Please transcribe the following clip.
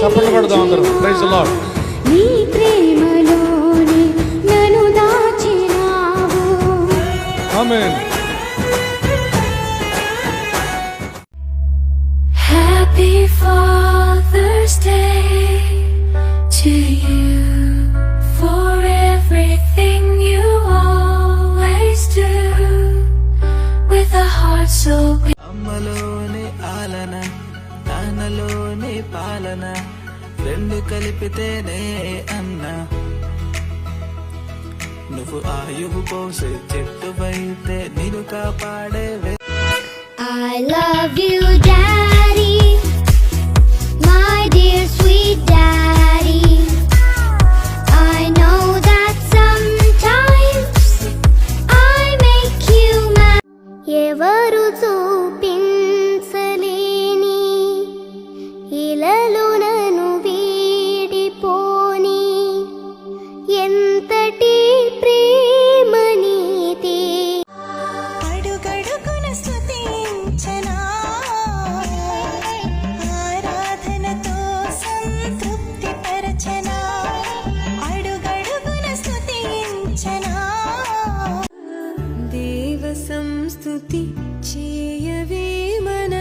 చప్పట్లు కొడదాం అందరం. Praise the Lord. నీ ప్రేమలోనే నన్ను దాచినావు. ఆమేన్. Happy Father's Day to you for everything you always do with a heart so big. అమ్మలోని ఆలన నాన్నలోని పాలన రెండు కలిపితేనే అన్న నువ్వు ఆయువు పోసే చెట్టువైతే నిన్ను కాపాడే I love you, Daddy, my dear sweet Daddy. I know that sometimes I make you mad. ఎవరు చూపించలేని ఇలలో నన్ను వీడిపోని ఎంతటి ప్రేమ నీతి. అడుగడుగున స్తుతించనా ఆరాధనతో సంతృప్తి పరచనా అడుగడుగున స్తుతించనా దేవ సంస్తుతి చేయవే మన